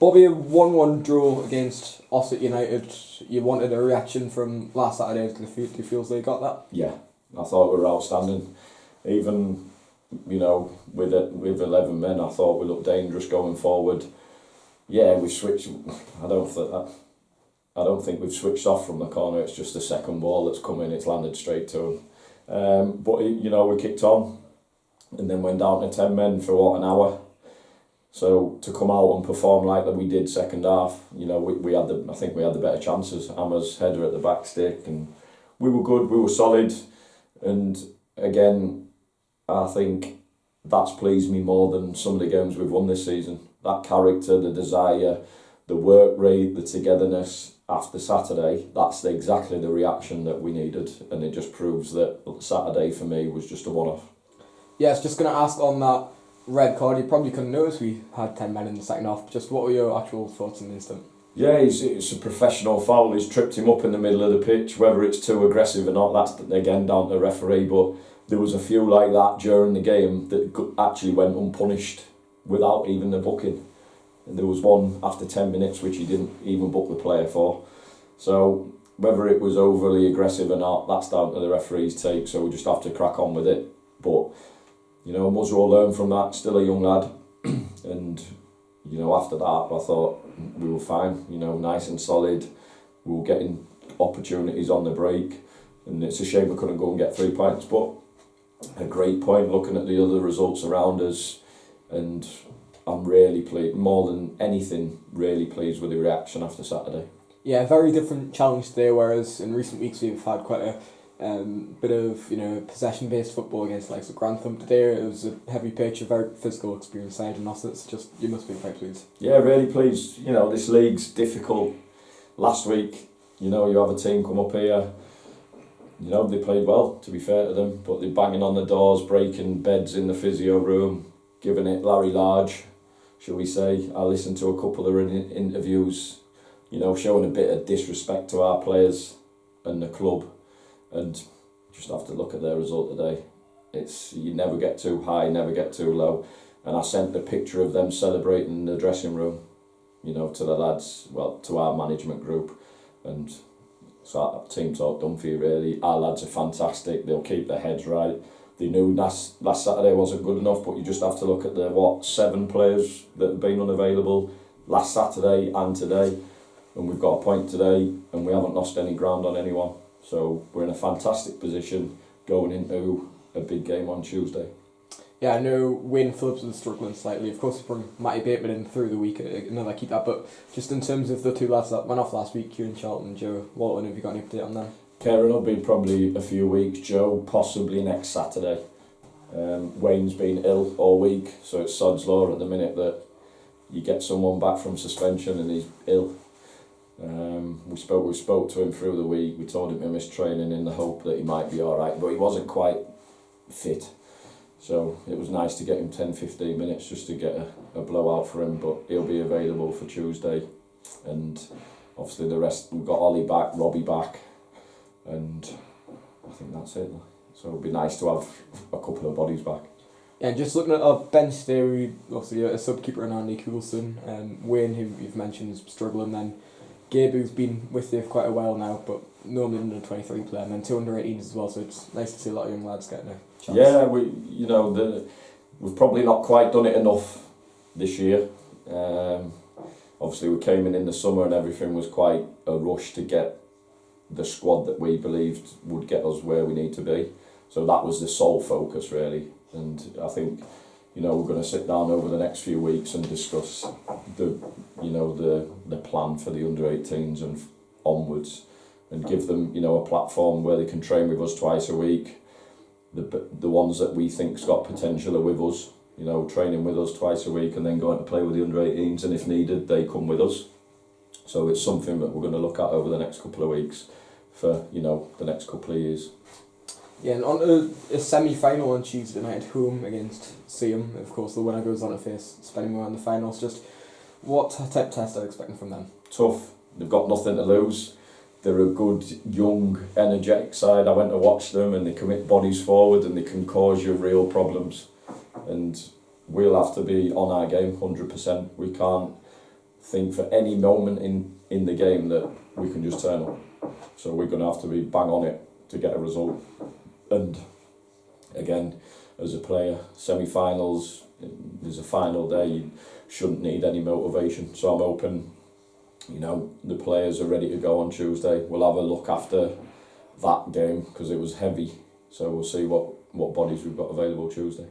Bobby, a 1-1 draw against Ossett United. You wanted a reaction from last Saturday's defeat. Do you feel as they got that? Yeah, I thought we were outstanding. Even, with 11 men, I thought we looked dangerous going forward. Yeah, we switched. I don't think we've switched off from the corner. It's just the second ball that's come in. It's landed straight to him. But we kicked on, and then went down to 10 men for an hour. So to come out and perform like that we did second half, I think we had the better chances. Amma's header at the back stick, and we were good. We were solid, and again, I think that's pleased me more than some of the games we've won this season. That character, the desire, the work rate, the togetherness after Saturday, that's exactly the reaction that we needed, and it just proves that Saturday for me was just a one-off. Yeah, I was just going to ask on that red card. You probably couldn't notice we had 10 men in the second half. Just what were your actual thoughts in the instant? Yeah, it's a professional foul. He's tripped him up in the middle of the pitch. Whether it's too aggressive or not, that's again down to the referee, but there was a few like that during the game that actually went unpunished without even the booking. And there was one after 10 minutes which he didn't even book the player for. So whether it was overly aggressive or not, that's down to the referee's take, so we just have to crack on with it. But Muzz will learn from that, still a young lad. And after that I thought we were fine, nice and solid. We were getting opportunities on the break, and it's a shame we couldn't go and get 3 points, but a great point looking at the other results around us, and I'm really pleased, more than anything, really pleased with the reaction after Saturday. Yeah, very different challenge today, whereas in recent weeks we've had quite a bit of possession-based football against like Grantham. Today it was a heavy pitch, a very physical experience side, and also it's just, you must be quite pleased. Yeah, really pleased. This league's difficult. Last week, you have a team come up here. They played well, to be fair to them, but they're banging on the doors, breaking beds in the physio room, giving it Larry Large, shall we say. I listened to a couple of interviews, showing a bit of disrespect to our players and the club, and just have to look at their result today. It's, you never get too high, never get too low, and I sent the picture of them celebrating in the dressing room, to the lads, to our management group, and so team talk done for you really. Our lads are fantastic, they'll keep their heads right. They knew last Saturday wasn't good enough, but you just have to look at the 7 players that have been unavailable last Saturday and today, and we've got a point today and we haven't lost any ground on anyone. So we're in a fantastic position going into a big game on Tuesday. Yeah, I know Wayne Phillips was struggling slightly. Of course, we bring Matty Bateman in through the week, another keep that. But just in terms of the 2 lads that went off last week, Kieran Charlton and Joe Walton, have you got any update on them? Kieran will be probably a few weeks, Joe possibly next Saturday. Wayne's been ill all week, so it's sod's law at the minute that you get someone back from suspension and he's ill. We spoke to him through the week. We told him to miss training in the hope that he might be alright, but he wasn't quite fit. So it was nice to get him 10-15 minutes just to get a blowout for him, but he'll be available for Tuesday. And obviously the rest, we've got Ollie back, Robbie back, and I think that's it. So it'll be nice to have a couple of bodies back. Yeah, just looking at our bench there, we obviously a sub-keeper in Andy Coulson, Wayne, who you've mentioned, is struggling, then Gabe, who's been with you for quite a while now, but normally under 23 player, and then 2 under 18s as well, so it's nice to see a lot of young lads getting a chance. Yeah, we've probably not quite done it enough this year. Obviously we came in the summer and everything was quite a rush to get the squad that we believed would get us where we need to be. So that was the sole focus really, and I think we're going to sit down over the next few weeks and discuss the plan for the under 18s and onwards, and give them a platform where they can train with us twice a week. The ones that we think's got potential are with us, training with us twice a week, and then going to play with the under 18s, and if needed they come with us. So it's something that we're going to look at over the next couple of weeks for the next couple of years. Yeah, and on to a semi-final on Tuesday night at home against Seaham. Of course, the winner goes on to face Spennymoor in the finals. Just what type of test are you expecting from them? Tough. They've got nothing to lose. They're a good, young, energetic side. I went to watch them, and they commit bodies forward, and they can cause you real problems. And we'll have to be on our game 100%. We can't think for any moment in the game that we can just turn up. So we're going to have to be bang on it to get a result. And again, as a player, semi-finals, there's a final day, you shouldn't need any motivation. So I'm hoping, you know, the players are ready to go on Tuesday. We'll have a look after that game because it was heavy. So we'll see what bodies we've got available Tuesday.